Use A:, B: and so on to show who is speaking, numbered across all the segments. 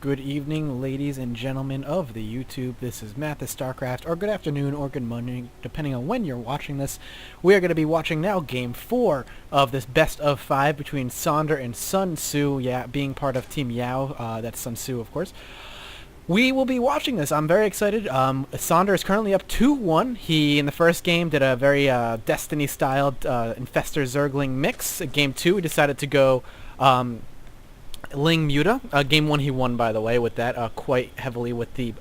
A: Good evening, ladies and gentlemen of the YouTube. This is Matt the StarCraft, or good afternoon or good morning, depending on when you're watching this. We are going to be watching now Game 4 of this best of 5 between Sonder and YAOSunTzu, being part of Team Yao. That's YAOSunTzu, of course. We will be watching this. I'm very excited. Sonder is currently up 2-1. He, in the first game, did a very Destiny-styled Infestor Zergling mix. Game 2, he decided to go Ling Muta. Game 1 he won, by the way, with that quite heavily with the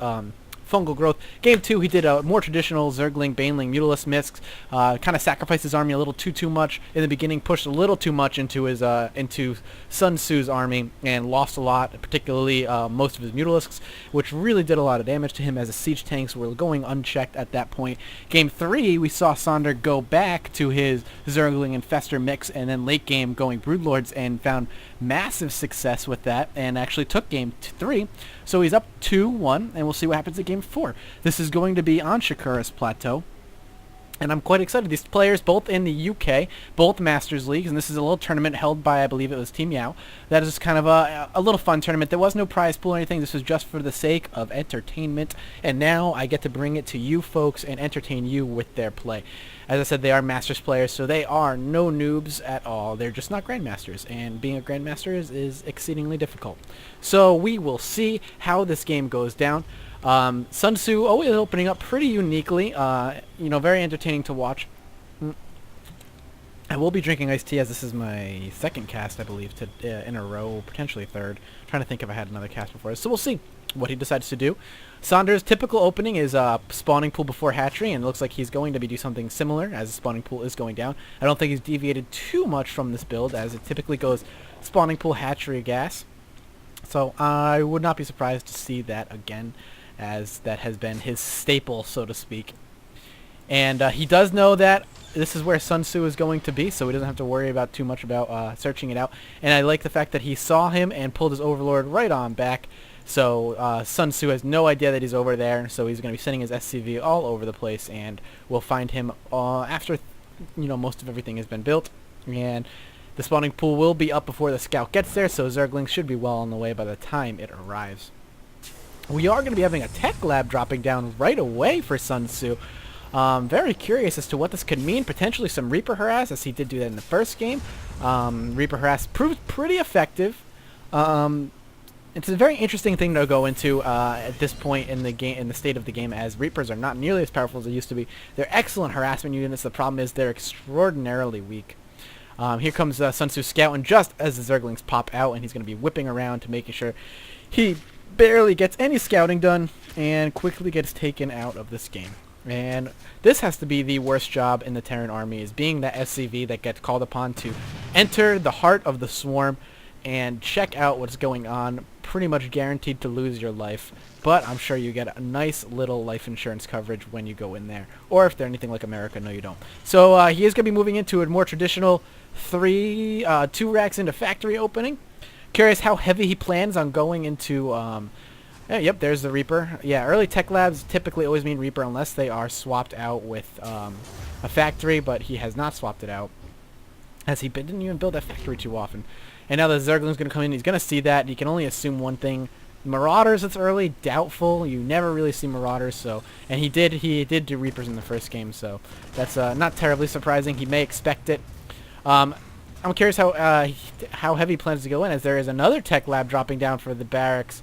A: fungal growth. Game 2 he did a more traditional Zergling, Baneling, Mutalisk mix. Kind of sacrificed his army a little too much in the beginning, pushed a little too much into his YAOSunTzu's army, and lost a lot, particularly most of his Mutalisks, which really did a lot of damage to him as the siege tanks were going unchecked at that point. Game 3 we saw Sonder go back to his Zergling Infestor mix, and then late game going Broodlords, and found massive success with that, and actually took game 3. So he's up 2-1, and we'll see what happens at game 4. This is going to be on Shakura's Plateau, and I'm quite excited. These players, both in the UK, both Masters Leagues, and this is a little tournament held by, I believe it was Team Yao. That is kind of a little fun tournament. There was no prize pool or anything. This was just for the sake of entertainment, and now I get to bring it to you folks and entertain you with their play. As I said, they are Masters players, so they are no noobs at all. They're just not Grandmasters, and being a Grandmaster is exceedingly difficult. So we will see how this game goes down. YAOSunTzu always opening up pretty uniquely, very entertaining to watch. I will be drinking iced tea, as this is my second cast, I believe, in a row, potentially third. I'm trying to think if I had another cast before this. So we'll see what he decides to do. Sonder's typical opening is spawning pool before hatchery, and it looks like he's going to do something similar as the spawning pool is going down. I don't think he's deviated too much from this build, as it typically goes spawning pool, hatchery, gas. So I would not be surprised to see that again, as that has been his staple, so to speak. And he does know that this is where YAOSunTzu is going to be, so he doesn't have to worry about too much about searching it out. And I like the fact that he saw him and pulled his Overlord right on back. So YAOSunTzu has no idea that he's over there, so he's going to be sending his SCV all over the place, and we'll find him after most of everything has been built. And the spawning pool will be up before the scout gets there, so Zerglings should be well on the way by the time it arrives. We are going to be having a tech lab dropping down right away for YAOSunTzu. Very curious as to what this could mean. Potentially some Reaper Harass, as he did do that in the first game. Reaper Harass proved pretty effective. It's a very interesting thing to go into at this point in the game, in the state of the game, as Reapers are not nearly as powerful as they used to be. They're excellent harassment units. The problem is they're extraordinarily weak. Here comes YAOSunTzu scouting just as the Zerglings pop out, and he's going to be whipping around to making sure he barely gets any scouting done and quickly gets taken out of this game. And this has to be the worst job in the Terran army, is being that SCV that gets called upon to enter the heart of the swarm and check out what's going on. Pretty much guaranteed to lose your life, but I'm sure you get a nice little life insurance coverage when you go in there. Or if they're anything like America, no you don't. So he is going to be moving into a more traditional 2 racks into factory opening. Curious how heavy he plans on going into... yep, there's the Reaper. Yeah, early tech labs typically always mean Reaper unless they are swapped out with a factory, but he has not swapped it out, as he didn't even build that factory too often. And now the Zergling's going to come in. He's going to see that. You can only assume one thing. Marauders, it's early. Doubtful. You never really see Marauders. So, and he did do Reapers in the first game, so that's not terribly surprising. He may expect it. I'm curious how heavy he plans to go in, as there is another tech lab dropping down for the barracks.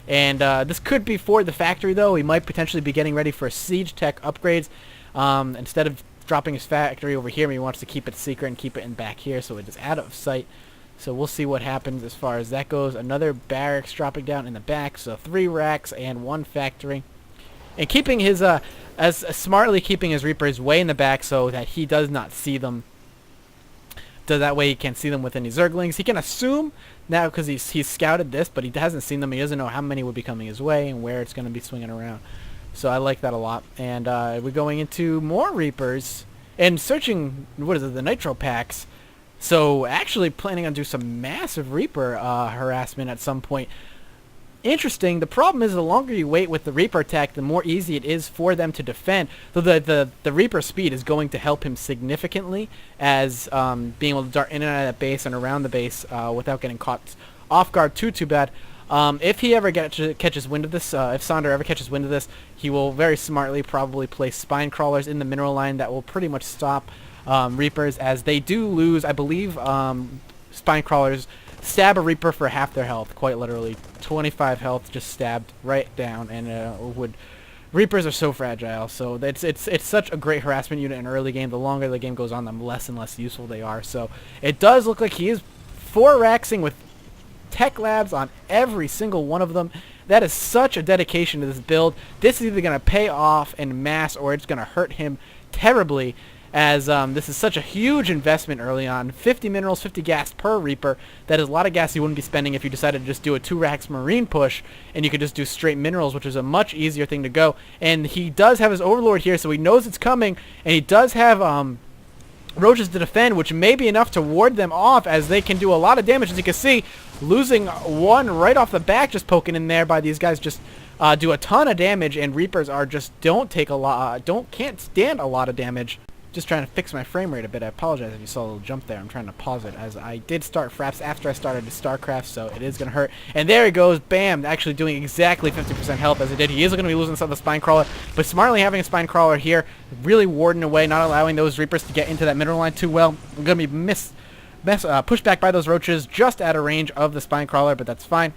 A: And this could be for the factory, though. He might potentially be getting ready for siege tech upgrades. Instead of dropping his factory over here, he wants to keep it secret and keep it in back here, so it is out of sight. So we'll see what happens as far as that goes. Another barracks dropping down in the back, so 3 racks and 1 factory. And keeping his, smartly keeping his Reapers way in the back so that he does not see them. So that way he can't see them with any Zerglings. He can assume now, because he's scouted this, but he hasn't seen them. He doesn't know how many would be coming his way and where it's going to be swinging around. So I like that a lot. And we're going into more Reapers and searching, what is it, the Nitro packs. So actually planning on doing some massive Reaper harassment at some point. Interesting. The problem is the longer you wait with the Reaper attack, the more easy it is for them to defend. So the Reaper speed is going to help him significantly, as being able to dart in and out of that base and around the base without getting caught off guard too bad. If he ever catches wind of this, if Sonder ever catches wind of this, he will very smartly probably place spine crawlers in the mineral line that will pretty much stop Reapers, as they do lose, I believe, spine crawlers stab a Reaper for half their health, quite literally. 25 health just stabbed right down, and would... Reapers are so fragile, so it's such a great harassment unit in early game. The longer the game goes on, the less and less useful they are. So it does look like he is 4-raxing with tech labs on every single one of them. That is such a dedication to this build. This is either going to pay off en masse or it's going to hurt him terribly, as this is such a huge investment early on. 50 minerals, 50 gas per Reaper. That is a lot of gas you wouldn't be spending if you decided to just do a 2-rax marine push, and you could just do straight minerals, which is a much easier thing to go. And he does have his Overlord here, so he knows it's coming, and he does have roaches to defend, which may be enough to ward them off, as they can do a lot of damage. As you can see, losing one right off the back, just poking in there by these guys, just do a ton of damage, and Reapers are just can't stand a lot of damage. Just trying to fix my frame rate a bit. I apologize if you saw a little jump there. I'm trying to pause it, as I did start Fraps after I started StarCraft, so it is going to hurt. And there he goes, bam, actually doing exactly 50% health as it did. He is going to be losing some of the Spine Crawler, but smartly having a Spine Crawler here, really warding away, not allowing those Reapers to get into that middle line too well. We're going to be pushed back by those Roaches just out of range of the Spine Crawler, but that's fine.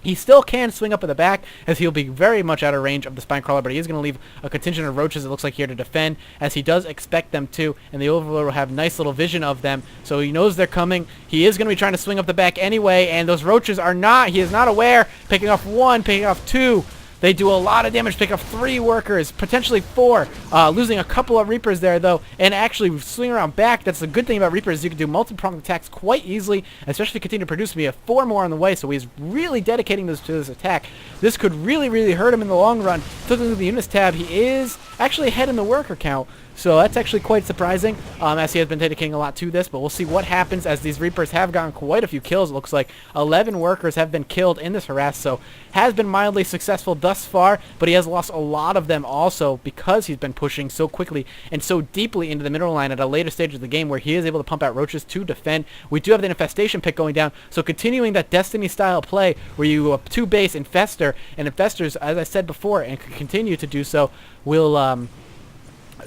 A: He still can swing up at the back, as he'll be very much out of range of the Spine Crawler, but he is going to leave a contingent of Roaches, it looks like, here to defend, as he does expect them to, and the Overlord will have nice little vision of them, so he knows they're coming. He is going to be trying to swing up the back anyway, and those Roaches are not, he is not aware, picking off 1, picking off 2. They do a lot of damage, pick up 3 workers, potentially 4, losing a couple of Reapers there, though, and actually swing around back. That's the good thing about Reapers, you can do multi-pronged attacks quite easily, especially if you continue to produce. We have 4 more on the way, so he's really dedicating this to this attack. This could really, really hurt him in the long run. Looking at the units tab, he is actually ahead in the worker count, so that's actually quite surprising, as he has been dedicating a lot to this, but we'll see what happens, as these Reapers have gotten quite a few kills. It looks like 11 workers have been killed in this harass, so has been mildly successful thus far, but he has lost a lot of them also because he's been pushing so quickly and so deeply into the mineral line at a later stage of the game, where he is able to pump out Roaches to defend. We do have the Infestation pick going down, so continuing that Destiny-style play where you 2-base Infester, and Infestors, as I said before, and can continue to do so, will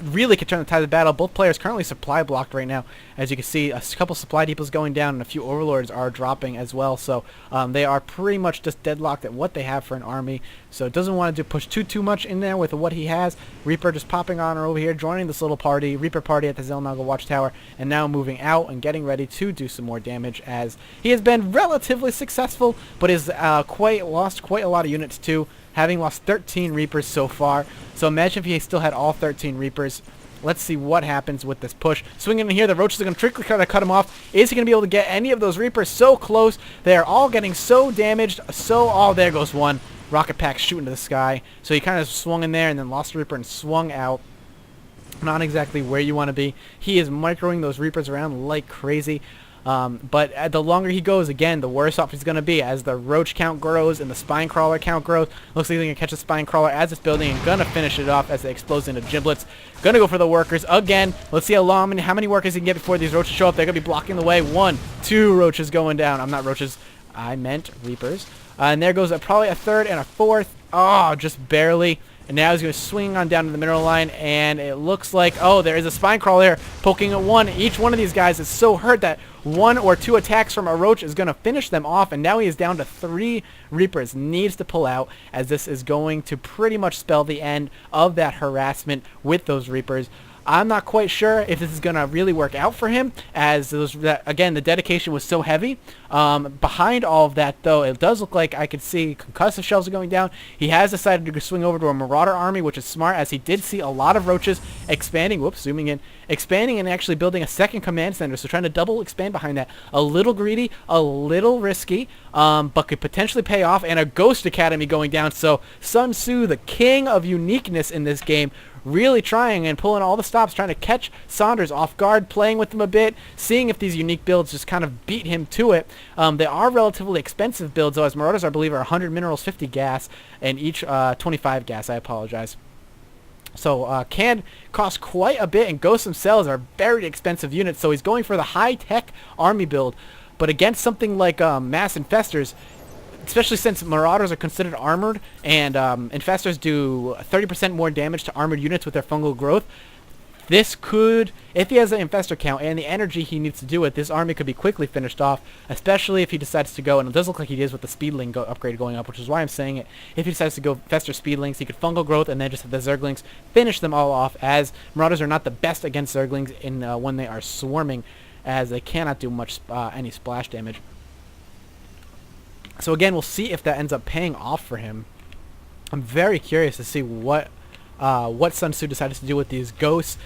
A: really could turn the tide of the battle. Both players currently supply blocked right now. As you can see, a couple supply depots going down and a few Overlords are dropping as well. So they are pretty much just deadlocked at what they have for an army. So it doesn't want to push too much in there with what he has. Reaper just popping on over here, joining this little party, Reaper party at the Zelnaga Watchtower, and now moving out and getting ready to do some more damage, as he has been relatively successful, but has lost quite a lot of units too, having lost 13 Reapers so far. So imagine if he still had all 13 Reapers. Let's see what happens with this push. Swinging in here, the Roaches are going to trickly cut him off. Is he going to be able to get any of those Reapers so close? They are all getting so damaged. There goes one. Rocket pack shooting to the sky. So he kind of swung in there and then lost a Reaper and swung out. Not exactly where you want to be. He is microing those Reapers around like crazy. But the longer he goes, again, the worse off he's going to be, as the Roach count grows and the Spine Crawler count grows. Looks like he's going to catch a Spine Crawler as it's building and going to finish it off as it explodes into giblets. Going to go for the workers again. Let's see how many workers he can get before these Roaches show up. They're going to be blocking the way. 1, 2 Roaches going down. I'm not Roaches. I meant Reapers. And there goes probably a 3rd and a 4th. Oh, just barely. And now he's going to swing on down to the mineral line, and it looks like, oh, there is a Spine Crawler here poking at 1. Each one of these guys is so hurt that 1 or 2 attacks from a Roach is going to finish them off, and now he is down to 3 Reapers. Needs to pull out, as this is going to pretty much spell the end of that harassment with those Reapers. I'm not quite sure if this is going to really work out for him, as again, the dedication was so heavy. Behind all of that, though, it does look like I could see concussive shells are going down. He has decided to swing over to a Marauder army, which is smart, as he did see a lot of Roaches expanding. Whoops, zooming in. Expanding and actually building a second command center, so trying to double expand behind that. A little greedy, a little risky, but could potentially pay off, and a Ghost Academy going down. So YAOSunTzu, the king of uniqueness in this game, really trying and pulling all the stops, trying to catch Sonders off guard, playing with him a bit, seeing if these unique builds just kind of beat him to it. They are relatively expensive builds, though, as Marauders, I believe, are 100 minerals, 50 gas, and each 25 gas. I apologize. So can cost quite a bit, and Ghosts themselves are very expensive units, so he's going for the high-tech army build. But against something like Mass Infestors, especially since Marauders are considered armored, and Infestors do 30% more damage to armored units with their fungal growth. This could, if he has an Infestor count and the energy he needs to do it, this army could be quickly finished off, especially if he decides to go, and it does look like he is with the Speedling upgrade going up, which is why I'm saying it. If he decides to go Infestor Speedlings, he could fungal growth and then just have the Zerglings finish them all off, as Marauders are not the best against Zerglings in when they are swarming, as they cannot do much any splash damage. So again, we'll see if that ends up paying off for him. I'm very curious to see what YAOSunTzu decided to do with these ghosts.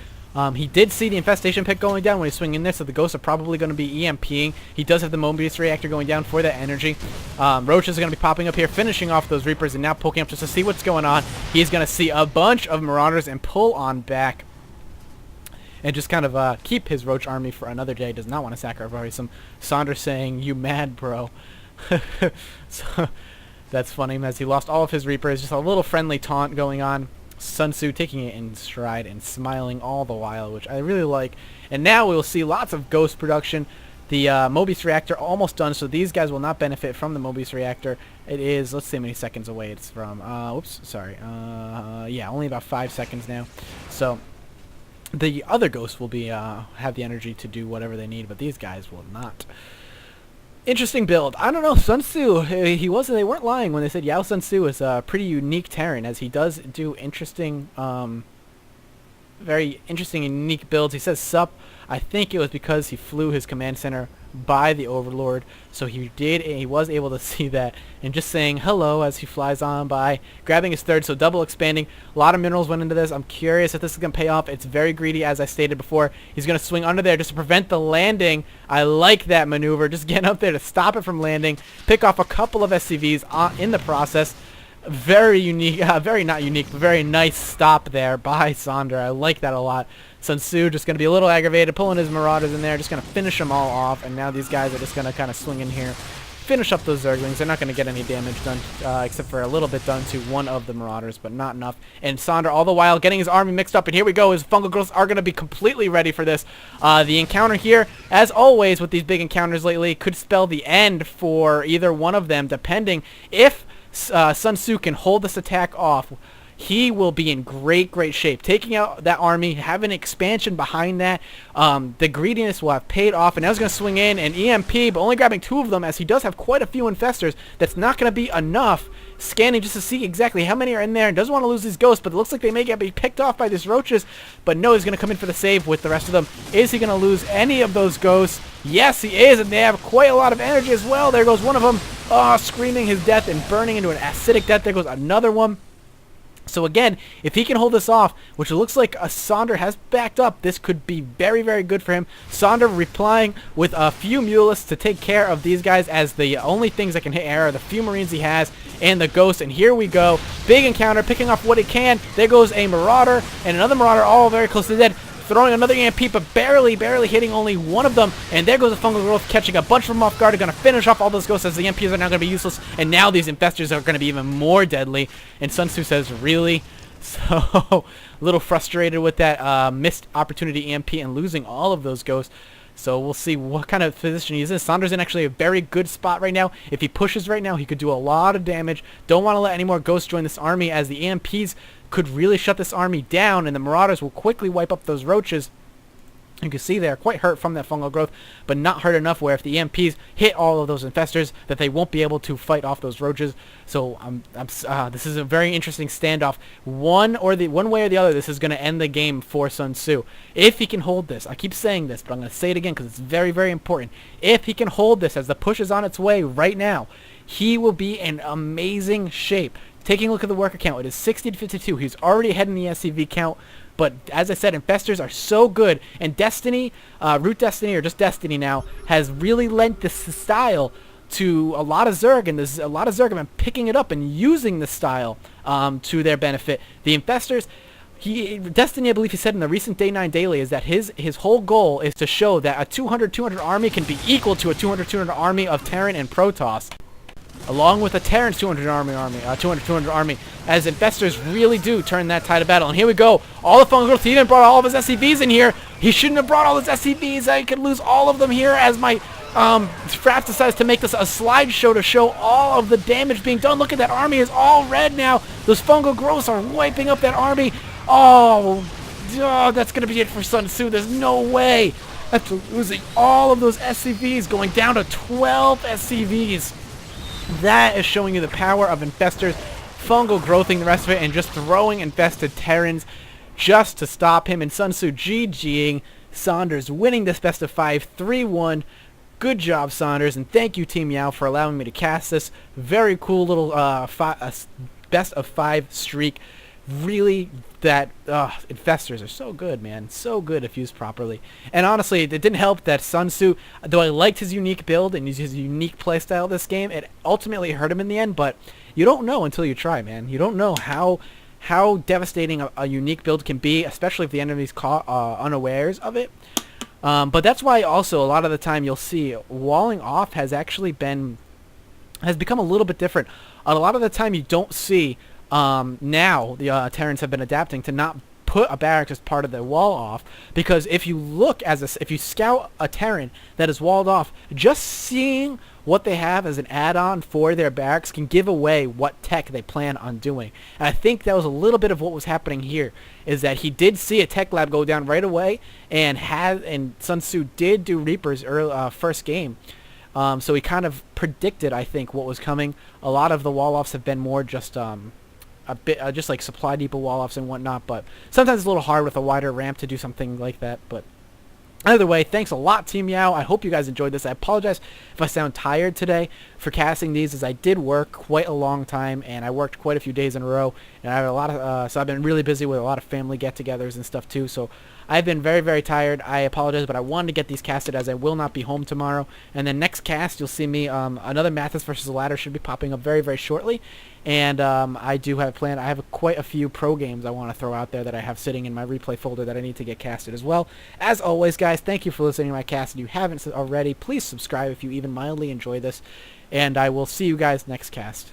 A: He did see the infestation pick going down when he's swinging this, so the ghosts are probably going to be EMPing. He does have the Mobius reactor going down for that energy. Roaches are going to be popping up here, finishing off those Reapers, and now poking up just to see what's going on. He's going to see a bunch of Marauders and pull on back and just kind of keep his Roach army for another day. Does not want to sacrifice him. Sonder saying, "You mad, bro?" So that's funny, as he lost all of his Reapers. Just a little friendly taunt going on. YAOSunTzu taking it in stride and smiling all the while, which I really like. And now we will see lots of ghost production. The Mobius reactor almost done, so these guys will not benefit from the Mobius reactor. It is, let's see how many seconds away it's from. Oops, sorry. Yeah, only about 5 seconds now. So the other ghosts will be have the energy to do whatever they need, but these guys will not. Interesting build. I don't know, YAOSunTzu, they weren't lying when they said YAOSunTzu is a pretty unique Terran, as he does do interesting, very interesting and unique builds. He says sup. I think it was because he flew his command center by the Overlord, so he was able to see that, and just saying hello as he flies on by, grabbing his third, so double expanding. A lot of minerals went into this. I'm curious if this is going to pay off. It's very greedy, as I stated before. He's going to swing under there just to prevent the landing. I like that maneuver, just getting up there to stop it from landing, pick off a couple of SCVs in the process. Very unique, very not unique, but very nice stop there by Sonder. I like that a lot. YAOSunTzu just going to be a little aggravated, pulling his Marauders in there, just going to finish them all off, and now these guys are just going to kind of swing in here, finish up those Zerglings. They're not going to get any damage done, except for a little bit done to one of the Marauders, but not enough. And Sonder, all the while, getting his army mixed up, and here we go. His fungal growths are going to be completely ready for this. The encounter here, as always with these big encounters lately, could spell the end for either one of them, depending if YAOSunTzu can hold this attack off. He will be in great shape. Taking out that army, having expansion behind that, the greediness will have paid off, and now he's going to swing in and EMP, but only grabbing 2 of them, as he does have quite a few Infestors. That's not going to be enough. Scanning just to see exactly how many are in there, and doesn't want to lose these ghosts, but it looks like they may be picked off by these Roaches, but no, he's going to come in for the save with the rest of them. Is he going to lose any of those ghosts? Yes, he is, and they have quite a lot of energy as well. There goes one of them, screaming his death and burning into an acidic death. There goes another one. So again, if he can hold this off, which it looks like Sonder has backed up, this could be very good for him. Sonder replying with a few Mulists to take care of these guys, as the only things that can hit air are the few Marines he has and the Ghosts. And here we go. Big encounter, picking off what he can. There goes a Marauder and another Marauder, all very close to dead. Throwing another EMP, but barely hitting only one of them. And there goes the fungal growth, catching a bunch of them off guard. They're going to finish off all those ghosts, as the EMPs are now going to be useless. And now these Infestors are going to be even more deadly. And YAOSunTzu says, really? So, a little frustrated with that missed opportunity EMP and losing all of those ghosts. So we'll see what kind of position he's in. Sonder's in actually a very good spot right now. If he pushes right now, he could do a lot of damage. Don't want to let any more ghosts join this army, as the EMPs could really shut this army down, and the Marauders will quickly wipe up those Roaches. You can see they're quite hurt from that fungal growth, but not hurt enough where if the EMPs hit all of those Infestors, that they won't be able to fight off those Roaches. So this is a very interesting standoff. One way or the other, this is going to end the game for YAOSunTzu. If he can hold this, I keep saying this, but I'm going to say it again because it's very important. If he can hold this as the push is on its way right now, he will be in amazing shape. Taking a look at the worker count, it is 60 to 52. He's already ahead in the SCV count. But as I said, Infestors are so good, and Destiny, Root Destiny, or just Destiny now, has really lent this style to a lot of Zerg, and there's a lot of Zerg have been picking it up and using the style to their benefit. The Infestors, Destiny, I believe he said in the recent Day 9 Daily, is that his whole goal is to show that a 200-200 army can be equal to a 200-200 army of Terran and Protoss, along with a Terran's 200 army, as Infestors really do turn that tide of battle. And here we go. All the fungal growth. He even brought all of his SCVs in here. He shouldn't have brought all his SCVs. I could lose all of them here, as my Fraps decides to make this a slideshow to show all of the damage being done. Look at that army is all red now. Those fungal growths are wiping up that army. Oh, that's going to be it for YAOSunTzu. There's no way. After losing all of those SCVs, going down to 12 SCVs. That is showing you the power of infestors, fungal growthing the rest of it, and just throwing infested Terrans just to stop him. And YAOSunTzu GGing. Sonders winning this best of 5, 3-1. Good job, Sonders, and thank you, Team Yao, for allowing me to cast this very cool little best of 5 streak. Really, that infestors are so good, man. So good if used properly. And honestly, it didn't help that YAOSunTzu, though I liked his unique build and his unique playstyle this game, it ultimately hurt him in the end, but you don't know until you try, man. You don't know how devastating a unique build can be, especially if the enemy's caught unawares of it. But that's why also a lot of the time you'll see walling off has become a little bit different. A lot of the time you don't see now the Terrans have been adapting to not put a barracks as part of the wall off, because if you scout a Terran that is walled off, just seeing what they have as an add-on for their barracks can give away what tech they plan on doing. And I think that was a little bit of what was happening here, is that he did see a tech lab go down right away, and YAOSunTzu did do Reapers first game. So he kind of predicted, I think, what was coming. A lot of the wall-offs have been more just just like supply depot wall-offs and whatnot, but sometimes it's a little hard with a wider ramp to do something like that. But either way, thanks a lot, Team Yao. I hope you guys enjoyed this. I apologize if I sound tired today for casting these, as I did work quite a long time, and I worked quite a few days in a row, and I have a lot of so I've been really busy with a lot of family get-togethers and stuff too. So I've been very, very tired. I apologize, but I wanted to get these casted as I will not be home tomorrow. And then next cast, you'll see me, another Mathis versus the Ladder should be popping up very, very shortly. And I do have planned, I have quite a few pro games I want to throw out there that I have sitting in my replay folder that I need to get casted as well. As always, guys, thank you for listening to my cast. If you haven't already, please subscribe if you even mildly enjoy this. And I will see you guys next cast.